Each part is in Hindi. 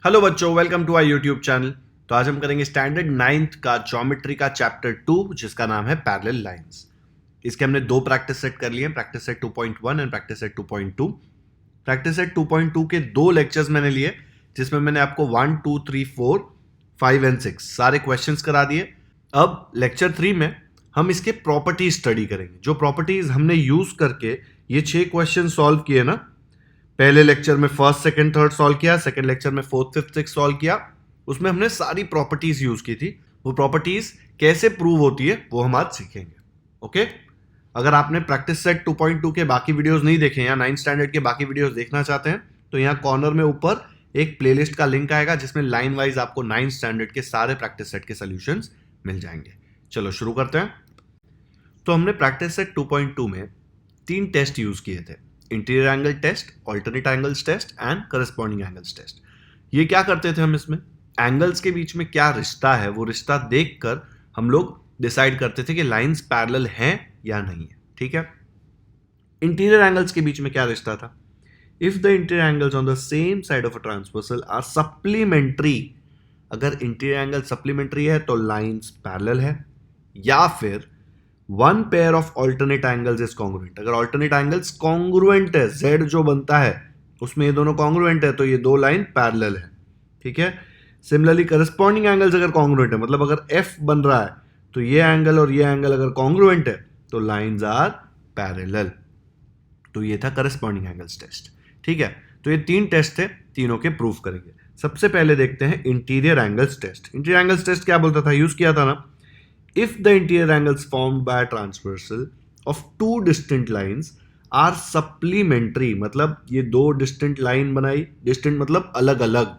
हेलो बच्चों, welcome to our YouTube channel. तो आज हम करेंगे स्टैंडर्ड नाइन्थ का ज्योमेट्री का चैप्टर 2 जिसका नाम है पैरेलल लाइंस। इसके हमने दो प्रैक्टिस सेट कर लिए हैं, practice set 2.1 and practice set 2.2। Practice set 2.2 के दो लेक्चर्स मैंने लिए जिसमें मैंने आपको 1, 2, 3, 4, 5 एंड 6 सारे क्वेश्चंस करा दिए। अब लेक्चर 3 में हम इसके प्रॉपर्टीज स्टडी करेंगे। जो प्रॉपर्टीज हमने यूज करके ये 6 क्वेश्चन सॉल्व किए ना, पहले लेक्चर में फर्स्ट सेकंड थर्ड सॉल्व किया, सेकंड लेक्चर में फोर्थ फिफ्थ सिक्स सॉल्व किया, उसमें हमने सारी प्रॉपर्टीज यूज की थी। वो प्रॉपर्टीज कैसे प्रूव होती है वो हम आज सीखेंगे। ओके, अगर आपने प्रैक्टिस सेट 2.2 के बाकी वीडियोस नहीं देखे या 9th स्टैंडर्ड के बाकी वीडियोस देखना चाहते हैं तो यहाँ कॉर्नर में ऊपर एक प्लेलिस्ट का लिंक आएगा जिसमें लाइन वाइज आपको 9th स्टैंडर्ड के सारे प्रैक्टिस सेट के सॉल्यूशंस मिल जाएंगे। चलो शुरू करते हैं। तो हमने प्रैक्टिस सेट 2.2 में 3 टेस्ट यूज किए थे, interior angle test, alternate angles test and corresponding angles test. ये क्या करते थे हम, इसमें एंगल्स के बीच में क्या रिश्ता है वो रिश्ता देखकर हम लोग डिसाइड करते थे कि लाइंस पैरेलल हैं या नहीं है। ठीक है, इंटीरियर एंगल्स के बीच में क्या रिश्ता था? If the interior angles on the same side of a transversal are supplementary, अगर इंटीरियर एंगल सप्लीमेंट्री है तो लाइंस पैरेलल है, या फिर one pair of alternate angles is congruent. अगर ऑल्टरनेट एंगल्स कॉन्ग्रुएंट है, जेड जो बनता है उसमें ये दोनों कॉन्ग्रुएंट है तो ये दो लाइन पैरेलल है। ठीक है, सिमिलरली करस्पॉन्डिंग एंगल्स अगर कॉन्ग्रुएंट है, मतलब अगर एफ बन रहा है तो ये एंगल और ये एंगल अगर कॉन्ग्रुएंट है तो लाइंस आर पैरेलल। तो ये था करस्पॉन्डिंग एंगल्स टेस्ट। ठीक है, तो ये 3 टेस्ट थे, तीनों के प्रूफ करेंगे। सबसे पहले देखते हैं interior angles test. Interior angles test क्या बोलता था, यूज किया था ना, if the interior angles formed by a transversal of two distant lines are supplementary, मतलब ये दो डिस्टेंट लाइन बनाई, डिस्टेंट मतलब अलग अलग,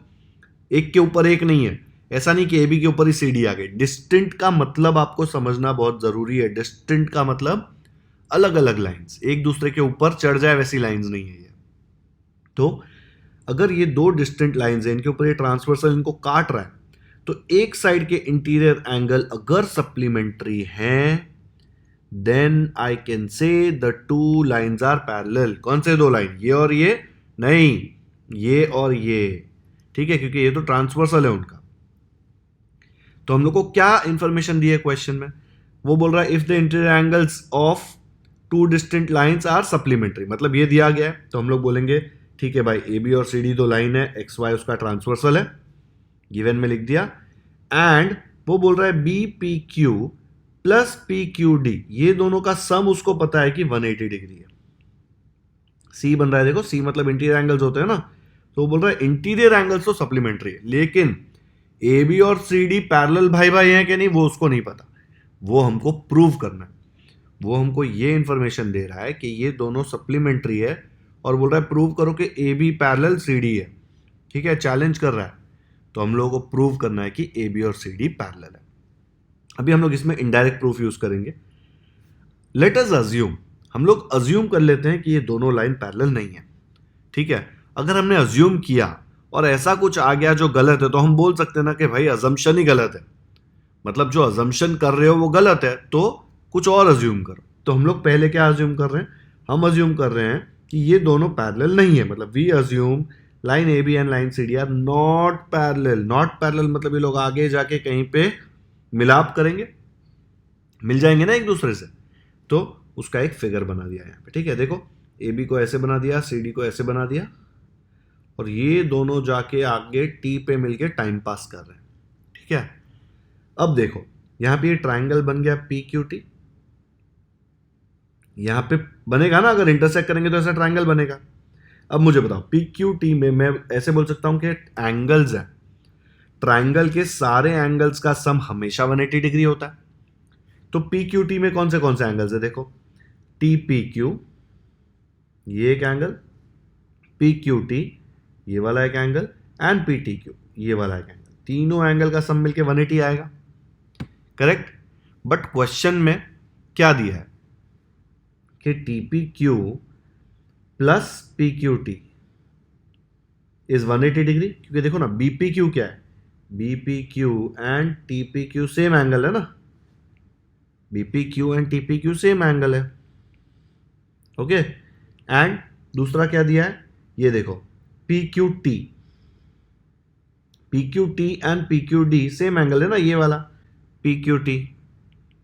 एक के ऊपर एक नहीं है। ऐसा नहीं कि AB के ऊपर ही CD आ गई। डिस्टेंट का मतलब आपको समझना बहुत जरूरी है। डिस्टेंट का मतलब अलग अलग लाइंस, एक दूसरे के ऊपर चढ़ जाए वैसी लाइंस नहीं है ये। तो अगर ये दो डिस्टेंट लाइंस है, इनके ऊपर ये ट्रांसवर्सल इनको काट रहा है, तो एक साइड के इंटीरियर एंगल अगर सप्लीमेंट्री हैं then I can say the two lines are parallel. कौन से दो लाइन? ये और ये नहीं, ये और ये। ठीक है, क्योंकि ये तो ट्रांसवर्सल है उनका। तो हम लोग को क्या इंफॉर्मेशन दी है क्वेश्चन में? वो बोल रहा है if the interior angles of two distant lines are supplementary, मतलब ये दिया गया है तो हम लोग बोलेंगे ठीक है भाई, AB और CD दो लाइन है, XY उसका ट्रांसवर्सल है, गिवन में लिख दिया। एंड वो बोल रहा है BPQ प्लस PQD, ये दोनों का सम उसको पता है कि 180 डिग्री है। C बन रहा है, देखो C मतलब इंटीरियर एंगल्स होते हैं ना, तो वो बोल रहा है इंटीरियर एंगल्स तो सप्लीमेंट्री है, लेकिन AB और CD पैरेलल भाई भाई हैं कि नहीं वो उसको नहीं पता, वो हमको प्रूव करना है। वो हमको ये इंफॉर्मेशन दे रहा है कि ये दोनों सप्लीमेंट्री है और बोल रहा है प्रूव करो कि AB पैरेलल CD है। ठीक है, चैलेंज कर रहा है। तो हम लोगों को प्रूव करना है कि AB और CD पैरेलल है। अभी हम लोग इसमें इनडायरेक्ट प्रूफ यूज करेंगे। लेट अस अज्यूम, हम लोग अज्यूम कर लेते हैं कि ये दोनों लाइन पैरेलल नहीं है। ठीक है, अगर हमने अज्यूम किया और ऐसा कुछ आ गया जो गलत है तो हम बोल सकते हैं ना कि भाई अजम्पशन ही गलत है, मतलब जो अजम्पशन कर रहे हो वो गलत है तो कुछ और अज्यूम करो। तो हम लोग पहले क्या अज्यूम कर रहे हैं? हम अज्यूम कर रहे हैं कि ये दोनों पैरेलल नहीं है, मतलब we assume line AB and line CD are not parallel. Not parallel मतलब ये लोग आगे जाके कहीं पे मिलाप करेंगे, मिल जाएंगे ना एक दूसरे से, तो उसका एक फिगर बना दिया यहाँ पे। ठीक है, देखो AB को ऐसे बना दिया, CD को ऐसे बना दिया, और ये दोनों जाके आगे T पे मिलके टाइम पास कर रहे हैं। ठीक है, अब देखो यहाँ पे ये ट्राइंगल बन गया PQT, यहाँ पे बनेगा ना, अगर इंटरसेक्ट करेंगे तो ऐसा ट्राइंगल बनेगा। अब मुझे बताओ PQT में मैं ऐसे बोल सकता हूं कि एंगल्स है, ट्राइंगल के सारे एंगल्स का सम हमेशा 180 डिग्री होता है। तो PQT में कौन से एंगल्स है? देखो TPQ ये एक एंगल, PQT ये वाला एक एंगल, एंड PTQ ये वाला एक एंगल, तीनों एंगल का सम मिलके 180 आएगा। करेक्ट, बट क्वेश्चन में क्या दिया है कि TPQ plus PQT is 180 degree, क्योंकि देखो ना BPQ क्या है, BPQ and TPQ same angle है ना, BPQ and TPQ same angle है। ओके, एंड दूसरा क्या दिया है, ये देखो PQT, PQT and PQD same angle है ना, ये वाला PQT,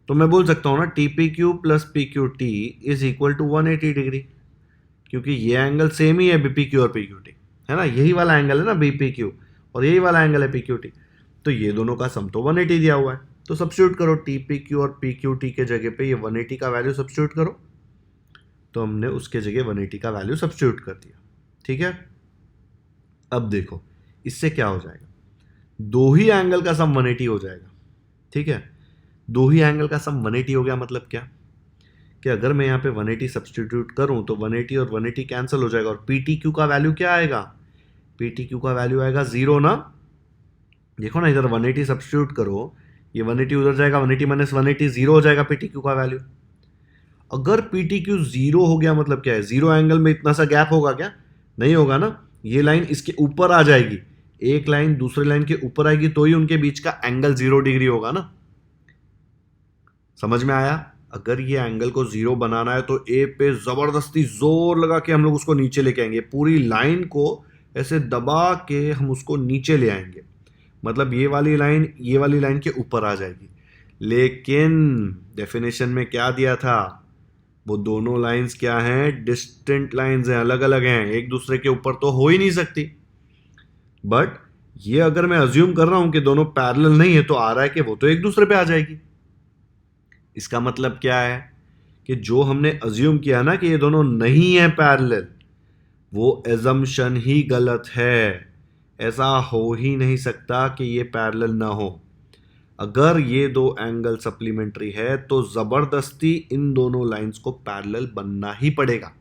तो मैं बोल सकता हूँ ना TPQ plus PQT is equal to 180 degree, क्योंकि ये एंगल सेम ही है BPQ और PQT, है ना, यही वाला एंगल है ना BPQ और यही वाला एंगल है PQT, तो ये दोनों का सम तो 180 दिया हुआ है, तो सब्स्टिट्यूट करो TPQ और PQT के जगह पे ये 180 का वैल्यू सब्स्टिट्यूट करो, तो हमने उसके जगह 180 का वैल्यू सब्स्टिट्यूट कर दिया, ठीक है। अब देखो इससे क्या हो जाएगा, दो ही एंगल का सम 180 हो जाएगा, ठीक है, दो ही एंगल का सम 180 हो गया, मतलब क्या कि अगर मैं यहाँ पे 180 सब्स्टिट्यूट करूँ तो 180 और 180 कैंसिल हो जाएगा, और PTQ का वैल्यू क्या आएगा, PTQ का वैल्यू आएगा 0 ना, देखो ना इधर 180 सब्स्टिट्यूट करो, ये 180 उधर जाएगा, 180 माइनस 180 0 हो जाएगा PTQ का वैल्यू। अगर PTQ 0 हो गया मतलब क्या है, जीरो एंगल में इतना सा गैप होगा क्या, नहीं होगा ना, ये लाइन इसके ऊपर आ जाएगी, एक लाइन दूसरे लाइन के ऊपर आएगी तो ही उनके बीच का एंगल 0 डिग्री होगा ना, समझ में आया। अगर ये एंगल को 0 बनाना है तो ए पे जबरदस्ती जोर लगा के हम लोग उसको नीचे लेके आएंगे, पूरी लाइन को ऐसे दबा के हम उसको नीचे ले आएंगे, मतलब ये वाली लाइन के ऊपर आ जाएगी, लेकिन डेफिनेशन में क्या दिया था, वो दोनों लाइंस क्या हैं, डिस्टेंट लाइंस हैं, अलग अलग हैं, एक दूसरे के ऊपर तो हो ही नहीं सकती, बट ये अगर मैं अज्यूम कर रहा हूं कि दोनों पैरेलल नहीं है तो आ रहा है कि वो तो एक दूसरे पे आ जाएगी। इसका मतलब क्या है कि जो हमने अज्यूम किया ना कि ये दोनों नहीं है पैरेलल, वो एजम्पशन ही गलत है, ऐसा हो ही नहीं सकता कि ये पैरेलल ना हो। अगर ये दो एंगल सप्लीमेंट्री है तो जबरदस्ती इन दोनों लाइंस को पैरेलल बनना ही पड़ेगा।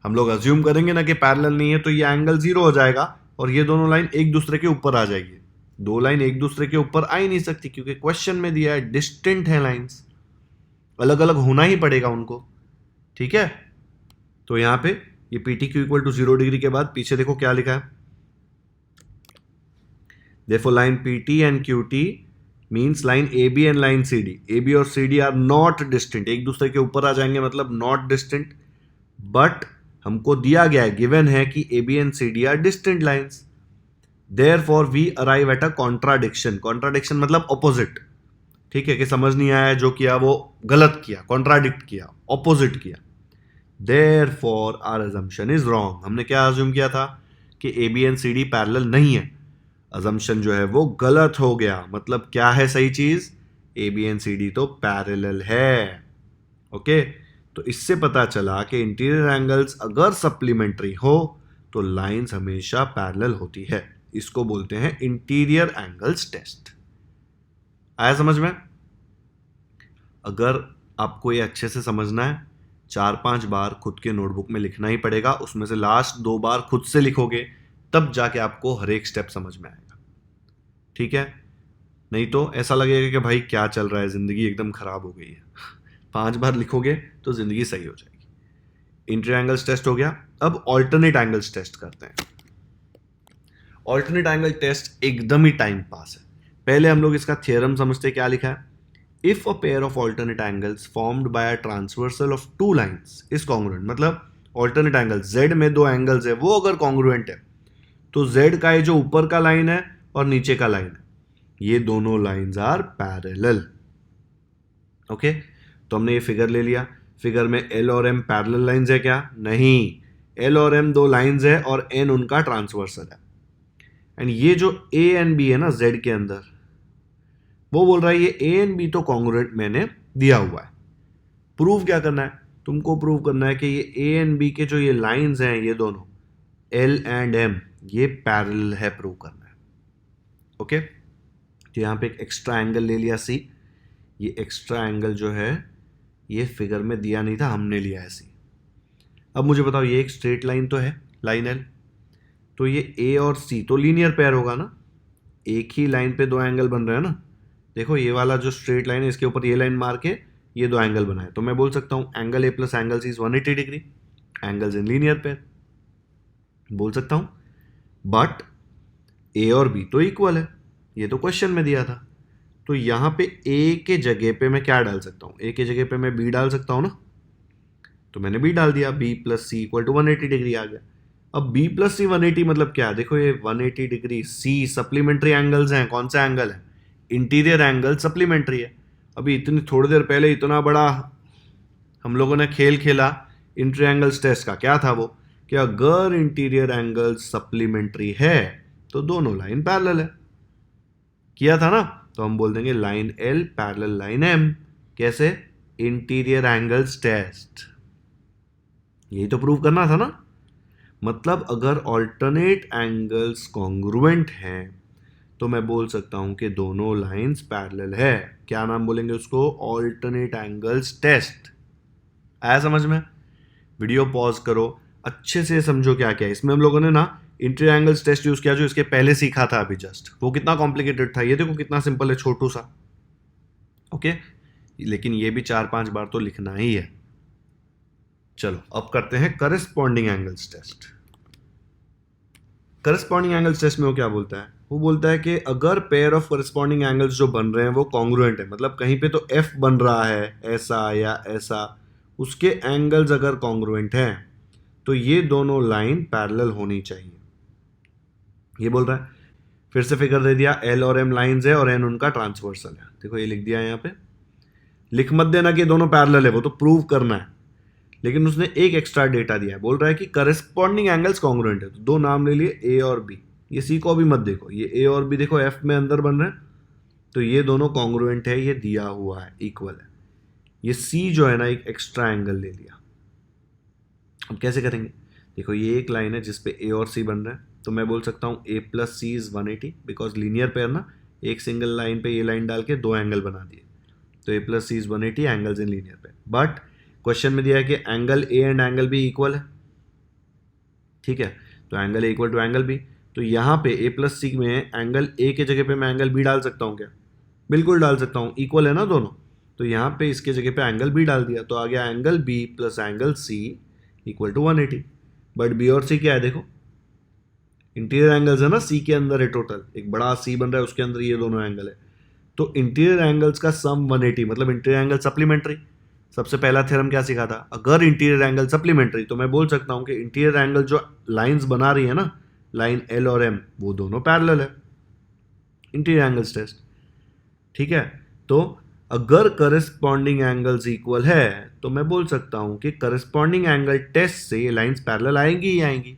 हम लोग अज्यूम करेंगे ना कि पैरेलल नहीं है तो ये एंगल 0 हो जाएगा और ये दोनों लाइन एक दूसरे के ऊपर आ जाएगी, दो लाइन एक दूसरे के ऊपर आ ही नहीं सकती क्योंकि क्वेश्चन में दिया है डिस्टेंट है लाइंस, अलग अलग होना ही पड़ेगा उनको, ठीक है। तो यहां पे ये PTQ इक्वल टू 0 डिग्री के बाद पीछे देखो क्या लिखा है, Therefore, line PT and QT means line AB and line CD. AB और CD are not distant. एक दूसरे के ऊपर आ जाएंगे मतलब not distant. But हमको दिया गया है, given है कि AB and CD are distant lines. Therefore, we arrive at a contradiction. Contradiction मतलब opposite. ठीक है, कि समझ नहीं आया, जो किया वो गलत किया, contradict किया, opposite किया. Therefore, our assumption is wrong. हमने क्या assume किया था कि AB and CD parallel नहीं है, अजम्पशन जो है वो गलत हो गया। मतलब क्या है सही चीज, A B and C D तो पैरेलल है, ओके। तो इससे पता चला कि इंटीरियर एंगल्स अगर सप्लीमेंट्री हो तो लाइंस हमेशा पैरेलल होती है, इसको बोलते हैं इंटीरियर एंगल्स टेस्ट। आया समझ में। अगर आपको ये अच्छे से समझना है 4-5 बार खुद के नोटबुक में लिखना ही पड़ेगा, उसमें से लास्ट 2 बार खुद से लिखोगे तब जाके आपको हर एक स्टेप समझ में आएगा, ठीक है। नहीं तो ऐसा लगेगा कि भाई क्या चल रहा है, जिंदगी एकदम खराब हो गई है। 5 बार लिखोगे तो जिंदगी सही हो जाएगी। इंटीरियर एंगल्स टेस्ट हो गया, अब ऑल्टरनेट एंगल्स टेस्ट करते हैं। ऑल्टरनेट एंगल टेस्ट एकदम ही टाइम पास है। पहले हम लोग इसका थ्योरम समझते, क्या लिखा है, if a pair of alternate angles formed by a transversal of 2 lines is congruent, मतलब ऑल्टरनेट एंगल Z में 2 एंगल्स है, वो अगर कॉन्ग्रुएंट है तो Z का ये जो ऊपर का लाइन है और नीचे का लाइन है, ये दोनों लाइंस आर पैरेलल, ओके। तो हमने ये फिगर ले लिया, फिगर में L और M पैरेलल लाइंस है क्या, नहीं, L और M 2 लाइंस है और N उनका ट्रांसवर्सल है। एंड ये जो A एंड B है ना Z के अंदर, वो बोल रहा है ये A एंड B तो कॉन्ग्रुएंट मैंने दिया हुआ है। प्रूव क्या करना है, तुमको प्रूव करना है कि ये A एंड B के जो ये लाइंस हैं, ये दोनों L एंड M ये पैरेलल है, प्रूव करना है, ओके। तो यहां पे एक एक्स्ट्रा एंगल ले लिया C, ये एक्स्ट्रा एंगल जो है ये फिगर में दिया नहीं था, हमने लिया है C। अब मुझे बताओ, ये एक स्ट्रेट लाइन तो है, लाइन L, तो ये A और C तो लीनियर पेयर होगा ना, एक ही लाइन पे 2 एंगल बन रहे हैं ना। देखो ये वाला जो स्ट्रेट लाइन है इसके ऊपर ये लाइन मार के ये 2 एंगल बनाए, तो मैं बोल सकता हूं angle A plus angle C is 180 degree, angles in linear pair बोल सकता हूं। बट A और B तो इक्वल है, ये तो क्वेश्चन में दिया था, तो यहां पे A के जगह पे मैं क्या डाल सकता हूं, A के जगह पे मैं B डाल सकता हूं ना, तो मैंने B डाल दिया, B plus C equal to 180 degree आ गया। अब b प्लस सी 180 मतलब क्या है? देखो ये 180 डिग्री, सी सप्लीमेंट्री एंगल्स हैं। कौन सा एंगल है? इंटीरियर एंगल सप्लीमेंट्री है। अभी इतनी थोड़ी देर पहले इतना बड़ा हम लोगों ने खेल खेला इंटीरियर एंगल्स टेस्ट का। क्या था वो? कि अगर इंटीरियर एंगल सप्लीमेंट्री है तो दोनों लाइन पैरेलल है। किया था ना? तो हम बोल देंगे line l parallel line m. कैसे? Interior angles test. यही तो प्रूव करना था ना। मतलब अगर ऑल्टरनेट एंगल्स कॉन्ग्रुएंट हैं तो मैं बोल सकता हूं कि दोनों लाइंस पैरेलल है। क्या नाम बोलेंगे उसको? Alternate angles test. आया समझ में? वीडियो पॉज करो, अच्छे से समझो क्या क्या है इसमें। हम लोगों ने ना इंटीरियर एंगल्स टेस्ट यूज किया जो इसके पहले सीखा था अभी जस्ट। वो कितना कॉम्प्लिकेटेड था, ये देखो कितना सिंपल है, छोटू सा। ओके, लेकिन ये भी 4-5 बार तो लिखना ही है। चलो अब करते हैं corresponding angles test. Corresponding angles test में वो क्या बोलता है? वो बोलता है कि अगर पेयर ऑफ करस्पॉन्डिंग एंगल्स जो बन रहे हैं वो कॉन्ग्रुएंट है, मतलब कहीं पे तो एफ बन रहा है ऐसा या ऐसा, उसके एंगल्स अगर कॉन्ग्रुएंट हैं तो ये दोनों लाइन पैरेलल होनी चाहिए। ये बोल रहा है। फिर से फिगर दे दिया, एल और एम लाइंस है और एन उनका ट्रांसवर्सल है। देखो ये लिख दिया यहाँ पे। लिख मत देना कि दोनों पैरेलल है, वो तो प्रूव करना है। लेकिन उसने एक एक्स्ट्रा डेटा दिया है, बोल रहा है कि करस्पॉन्डिंग एंगल्स कॉन्ग्रुएंट है। तो दो नाम ले लिए, ए और बी। ये सी को भी मत देखो, ये ए और बी देखो एफ में अंदर बन रहे हैं, तो ये दोनों कॉन्ग्रुएंट है, ये दिया हुआ है, इक्वल है। ये सी जो है ना एक एक्स्ट्रा एंगल ले लिया। अब कैसे करेंगे? देखो ये एक लाइन है जिसपे ए और सी बन रहे हैं, तो मैं बोल सकता हूँ a plus c is 180, because linear pair ना, एक सिंगल लाइन पे ये लाइन डाल के दो एंगल बना दिए। तो a plus c is 180 angles in linear pair. But question में दिया है कि angle a and angle b equal है। ठीक है, तो angle a equal to angle b. तो यहाँ पे ए प्लस सी में एंगल ए के जगह पे मैं एंगल बी डाल सकता हूँ क्या? बिल्कुल डाल सकता हूँ, इक्वल है ना दोनों। तो यहाँ पे इसके जगह पे एंगल बी डाल दिया, तो आ गया angle B plus angle C equal to 180। But B और सी क्या है? देखो इंटीरियर एंगल्स है ना, सी के अंदर है टोटल, एक बड़ा सी बन रहा है, उसके अंदर ये दोनों एंगल है। तो इंटीरियर एंगल्स का सम 180, मतलब इंटीरियर एंगल सप्लीमेंट्री। सबसे पहला थ्योरम क्या सीखा था? अगर इंटीरियर एंगल सप्लीमेंट्री, तो मैं बोल सकता हूं कि इंटीरियर एंगल जो लाइंस बना रही है ना, लाइन एल और एम, वो दोनों पैरेलल है। Interior angles test. ठीक है, तो अगर करस्पॉन्डिंग एंगल्स इक्वल है तो मैं बोल सकता हूं कि करस्पॉन्डिंग एंगल टेस्ट से ये लाइंस पैरेलल आएंगी ही आएंगी।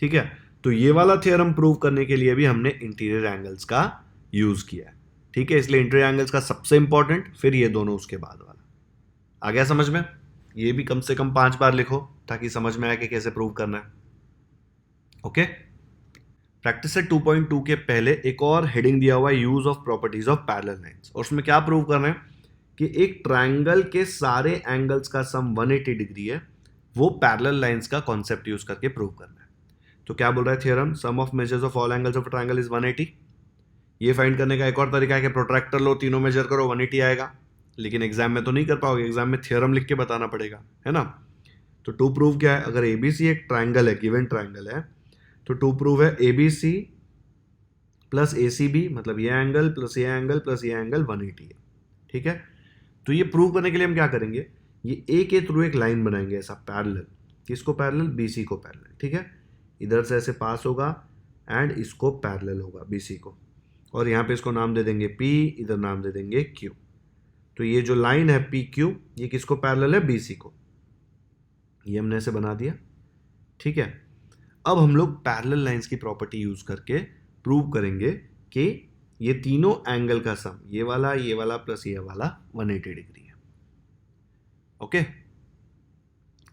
ठीक है, तो ये वाला थ्योरम प्रूव करने के लिए भी हमने इंटीरियर एंगल्स का यूज किया है। ठीक है, इसलिए इंटीरियर एंगल्स का सबसे इंपॉर्टेंट, फिर ये दोनों उसके बाद वाला। आ गया समझ में? ये भी कम से कम 5 बार लिखो ताकि समझ में आए कि कैसे प्रूव करना है। ओके, प्रैक्टिस सेट 2.2 के पहले एक और हेडिंग दिया हुआ है, use of properties of parallel lines. और उसमें क्या प्रूव कर रहे हैं कि एक ट्रायंगल के सारे एंगल्स का सम 180 डिग्री है, वो पैरेलल लाइंस का कॉन्सेप्ट यूज करके प्रूव करना है। तो क्या बोल रहा है theorem? Sum of measures of all angles of triangle is 180। ये फाइंड करने का एक और तरीका है कि प्रोट्रैक्टर लो, तीनों मेजर करो, 180 आएगा। लेकिन एग्जाम में तो नहीं कर पाओगे, एग्जाम में थ्योरम लिख के बताना पड़ेगा, है ना। तो टू प्रूव क्या है? अगर एबीसी एक ट्रायंगल है, गिवन ट्रायंगल है, तो टू प्रूव है एबीसी प्लस एसीबी, मतलब ये एंगल प्लस ये एंगल प्लस ये एंगल 180 है। ठीक है, तो ये प्रूव करने के लिए हम क्या करेंगे? ये ए के थ्रू एक लाइन बनाएंगे ऐसा पैरेलल। किसको पैरेलल? बीसी को पैरेलल। ठीक है, इधर से ऐसे पास होगा एंड इसको पैरेलल होगा बीसी को, और यहाँ पे इसको नाम दे देंगे पी, इधर नाम दे देंगे क्यू। तो ये जो लाइन है पी क्यू, ये किसको पैरेलल है? बीसी को। ये हमने ऐसे बना दिया। ठीक है, अब हम लोग पैरेलल लाइंस की प्रॉपर्टी यूज करके प्रूव करेंगे कि ये तीनों एंगल का सम, ये वाला प्लस ये वाला 180 डिग्री है। ओके,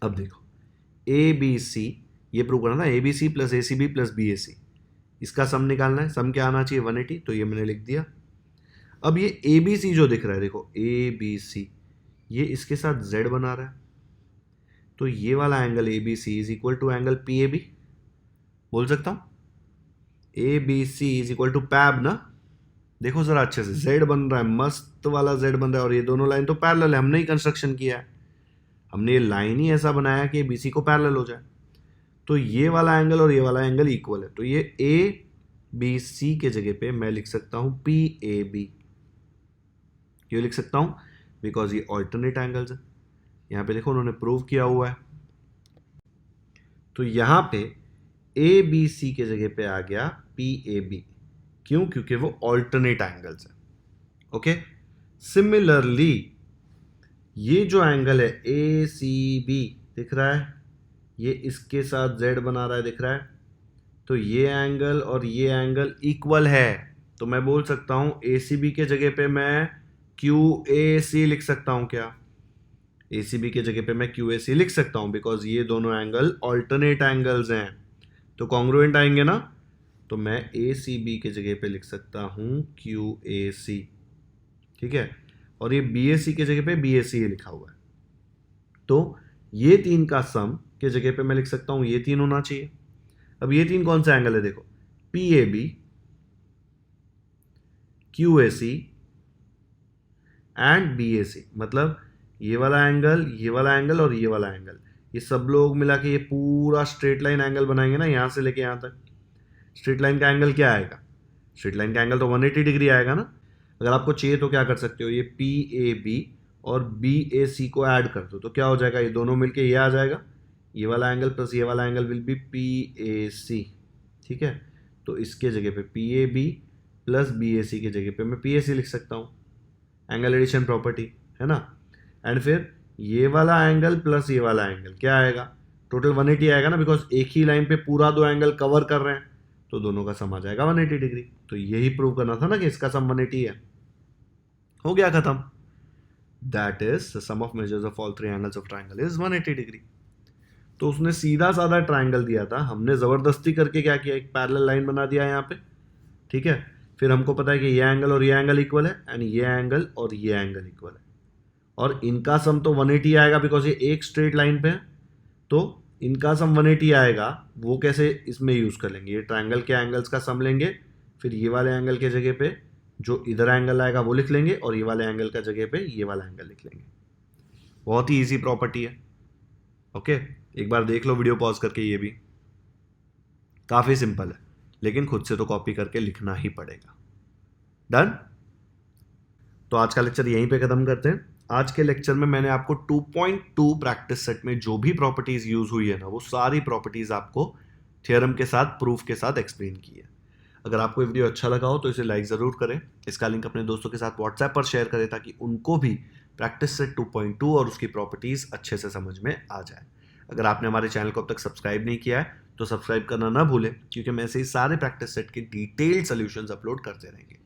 अब देखो ए बी सी, ये प्रूव करना था, a B c plus a c b plus b a c, इसका सम निकालना है। सम क्या आना चाहिए? 180। तो ये मैंने लिख दिया। अब ये ए बी सी जो दिख रहा है, देखो ए बी सी, ये इसके साथ जेड बना रहा है, तो ये वाला angle A B C is equal to angle P A B. बोल सकता हूं A B C is equal to PAB ना। देखो जरा अच्छे से, जेड बन रहा है, मस्त वाला जेड बन रहा है, और ये दोनों लाइन तो पैरेलल है, हमने ही कंस्ट्रक्शन किया है, हमने ये लाइन ही ऐसा बनाया कि बीसी को पैरेलल हो जाए। तो ये वाला एंगल और ये वाला एंगल इक्वल है, तो ये ए बी सी के जगह पे मैं लिख सकता हूं पी ए बी। क्यों लिख सकता हूं? बिकॉज ये ऑल्टरनेट एंगल्स है। यहां पे देखो उन्होंने प्रूव किया हुआ है। तो यहाँ पे ए बी सी के जगह पे आ गया पी ए बी। क्यों? क्योंकि वो ऑल्टरनेट एंगल्स है। ओके, सिमिलरली ये जो एंगल है ए सी बी दिख रहा है, ये इसके साथ जेड बना रहा है, दिख रहा है। तो ये एंगल और ये एंगल इक्वल है, तो मैं बोल सकता हूं ए सी बी के जगह पे मैं क्यू ए सी लिख सकता हूं। क्या ए सी बी के जगह पे मैं क्यू ए सी लिख सकता हूं? बिकॉज ये दोनों एंगल ऑल्टरनेट एंगल्स हैं, तो कॉन्ग्रुएंट आएंगे ना। तो मैं ए सी बी के जगह पे लिख सकता हूं क्यू ए सी, ठीक है। और ये बी ए सी के जगह पे बी ए सी लिखा हुआ है, तो ये तीन का सम के जगह पे मैं लिख सकता हूं ये तीन होना चाहिए। अब ये तीन कौन सा एंगल है? देखो, p A b, q a c and b a c, मतलब ये वाला एंगल, ये वाला एंगल और ये वाला एंगल, ये सब लोग मिला के ये पूरा स्ट्रेट लाइन एंगल बनाएंगे ना, यहां से लेके यहां तक। स्ट्रेट लाइन का एंगल क्या आएगा? स्ट्रेट लाइन का एंगल तो 180 डिग्री आएगा ना। अगर आपको चाहिए तो क्या कर सकते हो, ये पी ए बी और बी ए सी को ऐड कर दो, तो क्या हो जाएगा? ये दोनों मिलके ये आ जाएगा, ये वाला एंगल प्लस ये वाला angle will be p a c, ठीक है। तो इसके जगह पे p A b plus b a c की जगह पे मैं पी ए सी लिख सकता हूँ, एंगल एडिशन प्रॉपर्टी है ना। एंड फिर ये वाला एंगल प्लस ये वाला एंगल क्या आएगा? टोटल 180 आएगा ना, बिकॉज एक ही लाइन पे पूरा दो एंगल कवर कर रहे हैं, तो दोनों का सम आ जाएगा 180 डिग्री। तो यही प्रूव करना था ना कि इसका सम 180 है। हो गया खत्म। That is the sum of measures of all three angles of triangle is 180 degree. तो उसने सीधा साधा ट्राइंगल दिया था, हमने जबरदस्ती करके क्या किया, एक पैरेलल लाइन बना दिया यहाँ पे, ठीक है। फिर हमको पता है कि ये एंगल और ये एंगल इक्वल है, एंड ये एंगल और ये एंगल इक्वल है, और इनका सम तो 180 आएगा बिकॉज ये एक स्ट्रेट लाइन पे है, तो इनका सम 180 आएगा। वो कैसे इसमें यूज कर लेंगे, ये ट्राइंगल के एंगल्स का सम लेंगे, फिर ये वाले एंगल के जगह पे जो इधर एंगल आएगा वो लिख लेंगे, और ये वाले एंगल का जगह पे ये वाला एंगल लिख लेंगे। बहुत ही इजी प्रॉपर्टी है। ओके, एक बार देख लो वीडियो पॉज करके, ये भी काफी सिंपल है, लेकिन खुद से तो कॉपी करके लिखना ही पड़ेगा। डन। तो आज का लेक्चर यहीं पे खत्म करते हैं। आज के लेक्चर में मैंने आपको 2.2 प्रैक्टिस सेट में जो भी प्रॉपर्टीज यूज हुई है ना, वो सारी प्रॉपर्टीज आपको थ्योरम के साथ, प्रूफ के साथ एक्सप्लेन की है। अगर आपको ये वीडियो अच्छा लगा हो तो इसे लाइक ज़रूर करें, इसका लिंक अपने दोस्तों के साथ व्हाट्सएप पर शेयर करें, ताकि उनको भी प्रैक्टिस सेट 2.2 और उसकी प्रॉपर्टीज़ अच्छे से समझ में आ जाए। अगर आपने हमारे चैनल को अब तक सब्सक्राइब नहीं किया है तो सब्सक्राइब करना ना भूलें, क्योंकि मैं ऐसे ही सारे प्रैक्टिस सेट के डिटेल्ड सॉल्यूशंस अपलोड करते रहेंगे।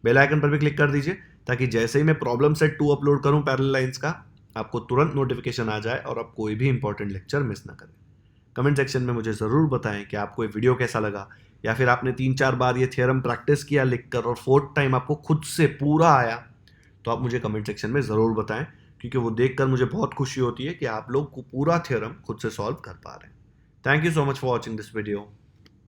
बेल आइकन पर भी क्लिक कर दीजिए, ताकि जैसे ही मैं प्रॉब्लम सेट 2 अपलोड करूं पैरेलल लाइंस का, आपको तुरंत नोटिफिकेशन आ जाए और आप कोई भी इंपॉर्टेंट लेक्चर मिस ना करें। कमेंट सेक्शन में मुझे ज़रूर बताएं कि आपको ये वीडियो कैसा लगा, या फिर आपने 3-4 बार ये थ्योरम प्रैक्टिस किया लिखकर और 4th टाइम आपको खुद से पूरा आया, तो आप मुझे कमेंट सेक्शन में ज़रूर बताएं, क्योंकि वो देखकर मुझे बहुत खुशी होती है कि आप लोग को पूरा थ्योरम खुद से सॉल्व कर पा रहे हैं। Thank you so much for watching this video.